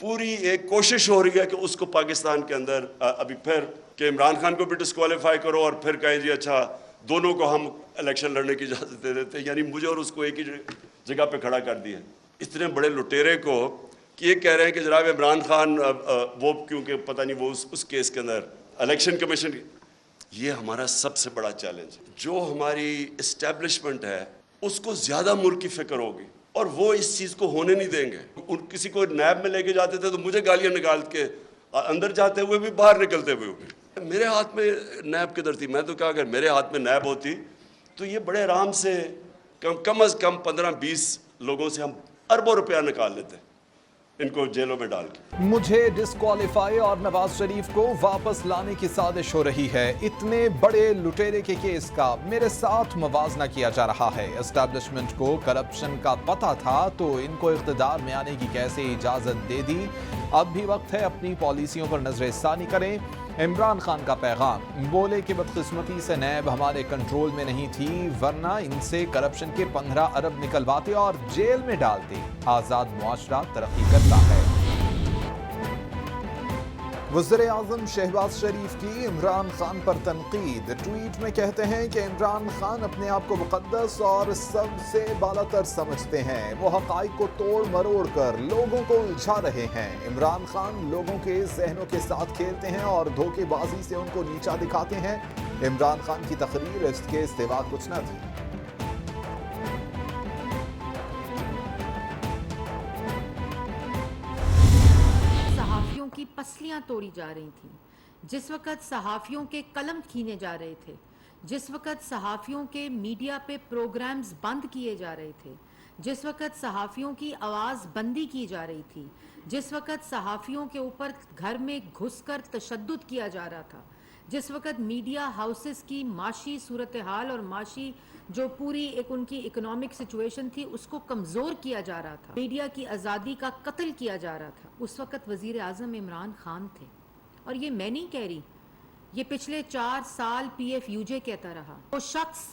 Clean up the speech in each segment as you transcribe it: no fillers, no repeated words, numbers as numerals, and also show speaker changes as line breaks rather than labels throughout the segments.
پوری ایک کوشش ہو رہی ہے کہ اس کو پاکستان کے اندر ابھی پھر کہ عمران خان کو بھی ڈسکوالیفائی کرو اور پھر کہیں جی اچھا دونوں کو ہم الیکشن لڑنے کی اجازت دے دیتے ہیں، یعنی مجھے اور اس کو ایک ہی جگہ پہ کھڑا کر دیا. اتنے بڑے لٹیرے کو کہ یہ کہہ رہے ہیں کہ جناب عمران خان وہ کیونکہ پتہ نہیں وہ اس کیس کے اندر الیکشن کمیشن. یہ ہمارا سب سے بڑا چیلنج ہے. جو ہماری اسٹیبلشمنٹ ہے اس کو زیادہ ملک کی فکر ہوگی اور وہ اس چیز کو ہونے نہیں دیں گے. کسی کو نیب میں لے کے جاتے تھے تو مجھے گالیاں نکال کے اندر جاتے ہوئے بھی باہر نکلتے ہوئے بھی. میرے ہاتھ میں نیب کدھر تھی؟ میں تو کہا اگر میرے ہاتھ میں نیب ہوتی تو یہ بڑے آرام سے کم از کم 15-20 لوگوں سے ہم اربوں روپیہ نکال لیتے ان کو جیلوں میں ڈال کے.
مجھے ڈسکوالیفائی اور نواز شریف کو واپس لانے کی سازش ہو رہی ہے. اتنے بڑے لٹیرے کے کیس کا میرے ساتھ موازنہ کیا جا رہا ہے. اسٹیبلشمنٹ کو کرپشن کا پتہ تھا تو ان کو اقتدار میں آنے کی کیسے اجازت دے دی؟ اب بھی وقت ہے اپنی پالیسیوں پر نظر ثانی کریں. عمران خان کا پیغام، بولے کہ بدقسمتی سے نیب ہمارے کنٹرول میں نہیں تھی ورنہ ان سے کرپشن کے 15 ارب نکلواتے اور جیل میں ڈالتے. آزاد معاشرہ ترقی کرتا ہے. وزیر اعظم شہباز شریف کی عمران خان پر تنقید. ٹویٹ میں کہتے ہیں کہ عمران خان اپنے آپ کو مقدس اور سب سے بالا تر سمجھتے ہیں. وہ حقائق کو توڑ مروڑ کر لوگوں کو الجھا رہے ہیں. عمران خان لوگوں کے ذہنوں کے ساتھ کھیلتے ہیں اور دھوکے بازی سے ان کو نیچا دکھاتے ہیں. عمران خان کی تقریر اس کے سوا کچھ نہ تھی.
کی پسلیاں توڑی جا رہی تھیں، جس وقت صحافیوں کے قلم کھینے جا رہے تھے، جس وقت صحافیوں کے میڈیا پہ پروگرامز بند کیے جا رہے تھے، جس وقت صحافیوں کی آواز بندی کی جا رہی تھی، جس وقت صحافیوں کے اوپر گھر میں گھس کر تشدد کیا جا رہا تھا، جس وقت میڈیا ہاؤسز کی معاشی صورتحال اور معاشی جو پوری ایک ان کی اکنامک سچویشن تھی اس کو کمزور کیا جا رہا تھا، میڈیا کی آزادی کا قتل کیا جا رہا تھا، اس وقت وزیر اعظم عمران خان تھے. اور یہ میں نہیں کہہ رہی، یہ پچھلے 4 سال PFUJ کہتا رہا. وہ شخص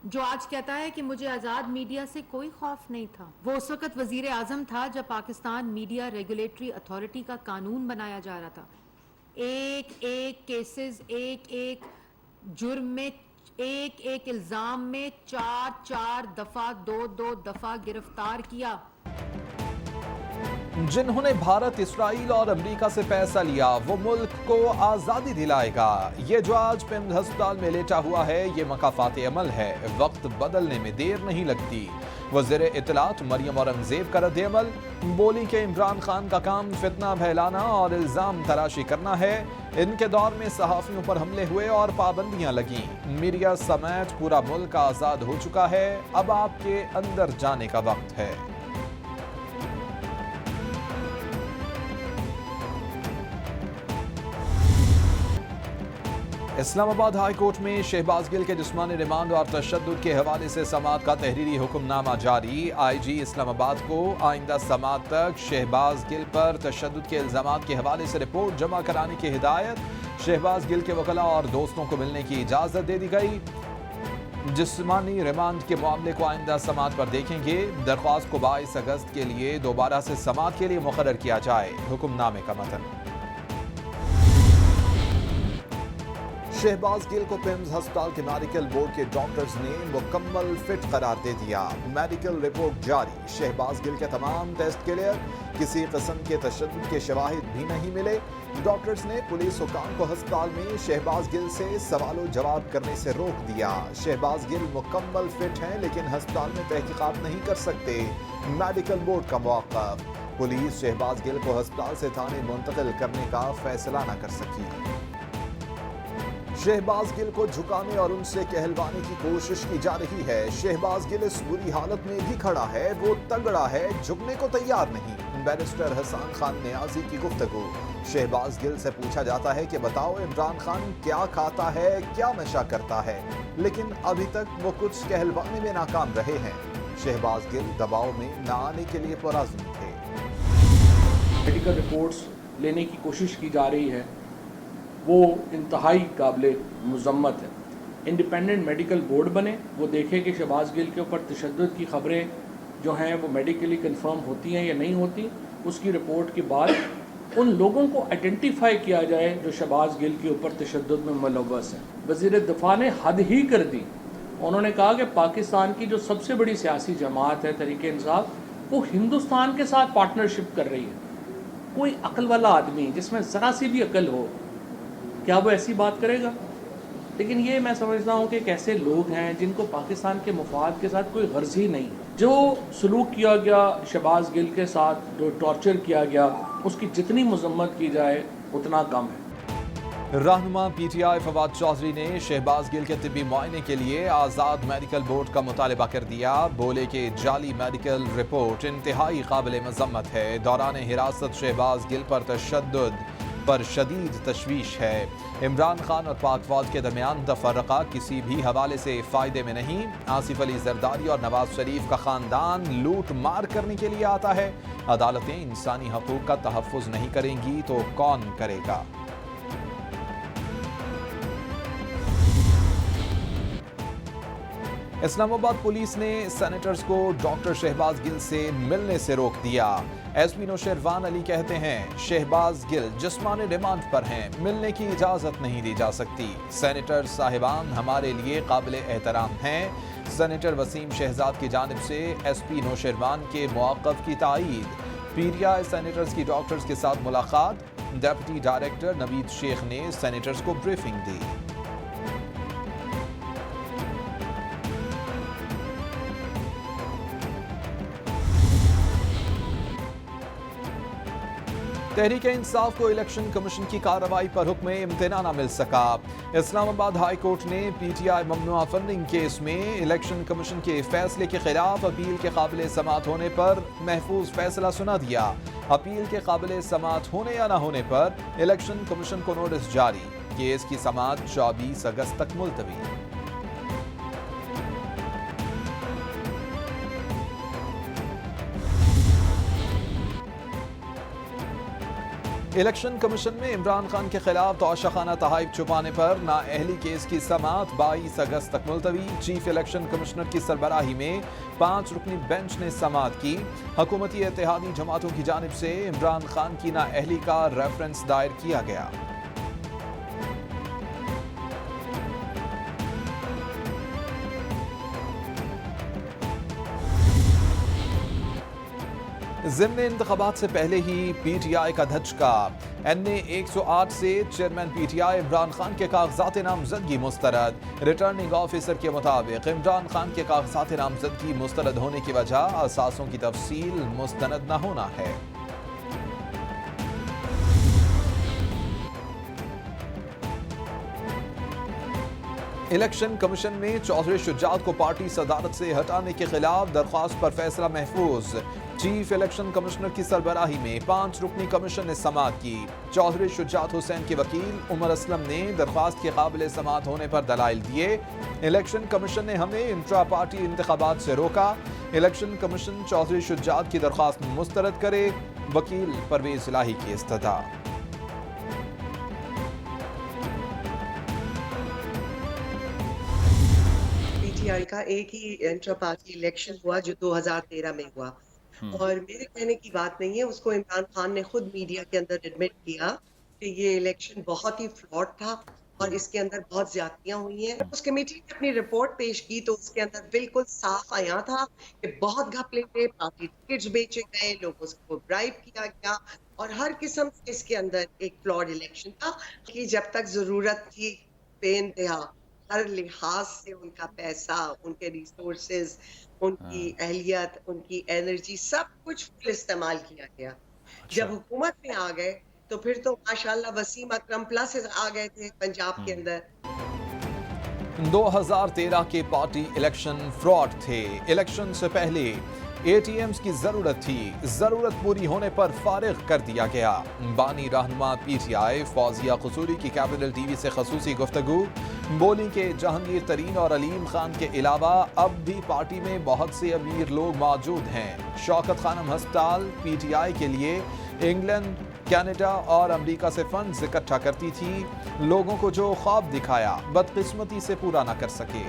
جو آج کہتا ہے کہ مجھے آزاد میڈیا سے کوئی خوف نہیں تھا، وہ اس وقت وزیر اعظم تھا جب پاکستان میڈیا ریگولیٹری اتھارٹی کا قانون بنایا جا رہا تھا. ایک ایک کیسز، ایک ایک جرم میں، ایک ایک الزام میں 4 دفعہ 2 دفعہ گرفتار کیا.
جنہوں نے بھارت، اسرائیل اور امریکہ سے پیسہ لیا وہ ملک کو آزادی دلائے گا. یہ جو آج پیمز ہسپتال میں لیٹا ہوا ہے یہ مکافات عمل ہے. وقت بدلنے میں دیر نہیں لگتی. وزیر اطلاعات مریم اورنگزیب کا رد عمل، بولی کہ عمران خان کا کام فتنہ پھیلانا اور الزام تراشی کرنا ہے. ان کے دور میں صحافیوں پر حملے ہوئے اور پابندیاں لگیں. میڈیا سمیت پورا ملک آزاد ہو چکا ہے. اب آپ کے اندر جانے کا وقت ہے. اسلام آباد ہائی کورٹ میں شہباز گل کے جسمانی ریمانڈ اور تشدد کے حوالے سے سماعت کا تحریری حکم نامہ جاری. IG اسلام آباد کو آئندہ سماعت تک شہباز گل پر تشدد کے الزامات کے حوالے سے رپورٹ جمع کرانے کی ہدایت. شہباز گل کے وکلاء اور دوستوں کو ملنے کی اجازت دے دی گئی. جسمانی ریمانڈ کے معاملے کو آئندہ سماعت پر دیکھیں گے. درخواست کو 22 اگست کے لیے دوبارہ سے سماعت کے لیے مقرر کیا جائے. حکم نامے کا متن. شہباز گل کو پیمز ہسپتال کے میڈیکل بورڈ کے ڈاکٹرز نے مکمل فٹ قرار دے دیا. میڈیکل رپورٹ جاری. شہباز گل کے تمام ٹیسٹ کلیئر. کسی قسم کے تشدد کے شواہد بھی نہیں ملے. ڈاکٹرز نے پولیس حکام کو ہسپتال میں شہباز گل سے سوال و جواب کرنے سے روک دیا. شہباز گل مکمل فٹ ہیں لیکن ہسپتال میں تحقیقات نہیں کر سکتے. میڈیکل بورڈ کا موقف. پولیس شہباز گل کو ہسپتال سے تھانے منتقل کرنے کا فیصلہ نہ کر سکی. شہباز گل کو جھکانے اور ان سے کہلوانے کی کوشش کی جا رہی ہے. شہباز گل اس بری حالت میں بھی کھڑا ہے. وہ تگڑا ہے، جھکنے کو تیار نہیں. بیرسٹر حسان خان نیازی کی گفتگو. شہباز گل سے پوچھا جاتا ہے کہ بتاؤ عمران خان کیا کھاتا ہے، کیا نشہ کرتا ہے، لیکن ابھی تک وہ کچھ کہلوانے میں ناکام رہے ہیں. شہباز گل دباؤ میں نہ آنے کے لیے پرعزم تھے.
میڈیکل رپورٹس لینے کی کوشش کی جا رہی ہے وہ انتہائی قابل مذمت ہے. انڈیپینڈنٹ میڈیکل بورڈ بنے، وہ دیکھے کہ شہباز گل کے اوپر تشدد کی خبریں جو ہیں وہ میڈیکلی کنفرم ہوتی ہیں یا نہیں ہوتی، اس کی رپورٹ کے بعد ان لوگوں کو آئیڈینٹیفائی کیا جائے جو شہباز گل کے اوپر تشدد میں ملوث ہیں. وزیر دفاع نے حد ہی کر دی. انہوں نے کہا کہ پاکستان کی جو سب سے بڑی سیاسی جماعت ہے تحریک انصاف وہ ہندوستان کے ساتھ پارٹنرشپ کر رہی ہے. کوئی عقل والا آدمی جس میں ذرا سی بھی عقل ہو کیا وہ ایسی بات کرے گا؟ لیکن یہ میں سمجھتا ہوں کہ ایک ایسے لوگ ہیں جن کو پاکستان کے مفاد کے ساتھ کوئی غرض ہی نہیں. جو سلوک کیا گیا شہباز گل کے ساتھ، جو ٹارچر کیا گیا، اس کی جتنی مذمت کی جائے اتنا کم ہے.
رہنما پی ٹی آئی فواد چودھری نے شہباز گل کے طبی معائنے کے لیے آزاد میڈیکل بورڈ کا مطالبہ کر دیا. بولے کہ جعلی میڈیکل رپورٹ انتہائی قابل مذمت ہے. دوران حراست شہباز گل پر تشدد پر شدید تشویش ہے. عمران خان اور پاک فوج کے درمیان تفرقہ کسی بھی حوالے سے فائدے میں نہیں. آصف علی زرداری اور نواز شریف کا خاندان لوٹ مار کرنے کے لیے آتا ہے. عدالتیں انسانی حقوق کا تحفظ نہیں کریں گی تو کون کرے گا؟ اسلام آباد پولیس نے سینیٹرز کو ڈاکٹر شہباز گل سے ملنے سے روک دیا. ایس پی نوشیروان علی کہتے ہیں شہباز گل جسمانی ریمانڈ پر ہیں، ملنے کی اجازت نہیں دی جا سکتی. سینیٹر صاحبان ہمارے لیے قابل احترام ہیں. سینیٹر وسیم شہزاد کی جانب سے ایس پی نوشیروان کے موقف کی تائید. پی ٹی آئی سینیٹرز کی ڈاکٹرز کے ساتھ ملاقات. ڈپٹی ڈائریکٹر نوید شیخ نے سینیٹرز کو بریفنگ دی. تحریک انصاف کو الیکشن کمیشن کی کارروائی پر حکم امتناع نہ مل سکا. اسلام آباد ہائی کورٹ نے پی ٹی آئی ممنوعہ فنڈنگ کیس میں الیکشن کمیشن کے فیصلے کے خلاف اپیل کے قابل سماعت ہونے پر محفوظ فیصلہ سنا دیا. اپیل کے قابل سماعت ہونے یا نہ ہونے پر الیکشن کمیشن کو نوٹس جاری. کیس کی سماعت 24 اگست تک ملتوی. الیکشن کمیشن میں عمران خان کے خلاف تواشیخانہ تحائف چھپانے پر نااہلی کیس کی سماعت 22 اگست تک ملتوی. چیف الیکشن کمشنر کی سربراہی میں 5 رکنی بینچ نے سماعت کی. حکومتی اتحادی جماعتوں کی جانب سے عمران خان کی نااہلی کا ریفرنس دائر کیا گیا. ضمن انتخابات سے پہلے ہی پی ٹی آئی کا دھچکا. این اے 108 سے chairman P T I Imran Khan کے کاغذات نامزدگی مسترد. ریٹرننگ آفیسر کے مطابق عمران خان کے کاغذات نامزدگی مسترد ہونے کی وجہ اثاثوں کی تفصیل مستند نہ ہونا ہے. الیکشن کمیشن میں چودھری شجاعت کو پارٹی صدارت سے ہٹانے کے خلاف درخواست پر فیصلہ محفوظ. چیف الیکشن کمشنر کی سربراہی میں 5 رکنی کمیشن نے سماعت کی. چودھری شجاعت حسین کے وکیل عمر اسلم نے درخواست کے قابل سماعت ہونے پر دلائل دیے. الیکشن کمیشن نے ہمیں انٹرا پارٹی انتخابات سے روکا. الیکشن کمیشن چودھری شجاعت کی درخواست مسترد کرے. وکیل پرویز الہی کی استدعا.
پی ٹی آئی کا ایک ہی انٹرا پارٹی الیکشن ہوا جو 2013 میں ہوا، اور میرے کہنے کی بات نہیں ہے. اس کو عمران خان نے خود میڈیا کے اندر ایڈمٹ کیا کہ یہ الیکشن بہت ہی فراڈ تھا اور اس کے اندر بہت زیادتیاں ہوئی ہیں. اس کمیٹی نے اپنی رپورٹ پیش کی تو اس کے اندر بالکل صاف آیا تھا کہ بہت گھپلے تھے، پارٹی ٹکٹس بیچے گئے، لوگوں کو برائب کیا گیا، اور ہر قسم سے اس کے اندر ایک فلاڈ الیکشن تھا کہ جب تک ضرورت تھی بے انتہا ہر لحاظ سے ان کا پیسہ، ان کے ریسورسز، ان کی اہلیت، ان کی انرجی، سب کچھ فل استعمال کیا گیا. جب حکومت میں آ گئے تو پھر تو ماشاءاللہ وسیم اکرم پلس آ گئے تھے پنجاب کے اندر.
2013 کے پارٹی الیکشن فراڈ تھے. الیکشن سے پہلے اے ٹی ایمز کی ضرورت تھی، ضرورت پوری ہونے پر فارغ کر دیا گیا. بانی رہنما P T I Fauzia Kasuri کی کیپٹل ٹی وی سے خصوصی گفتگو. بولی کہ جہانگیر ترین اور علیم خان کے علاوہ اب بھی پارٹی میں بہت سے امیر لوگ موجود ہیں. شوکت خانم ہسپتال پی ٹی آئی کے لیے انگلینڈ، کینیڈا اور امریکہ سے فنڈز اکٹھا کرتی تھی. لوگوں کو جو خواب دکھایا بدقسمتی سے پورا نہ کر سکے.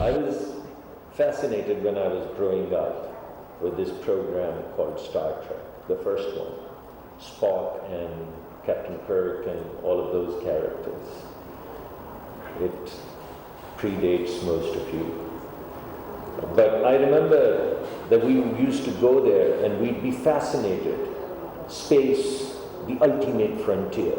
I was fascinated when I was growing up with this program called Star Trek, the first one. Spock and Captain Kirk and all of those characters. It predates most of you. But I remember that we used to go there and we'd be fascinated. Space, the ultimate frontier.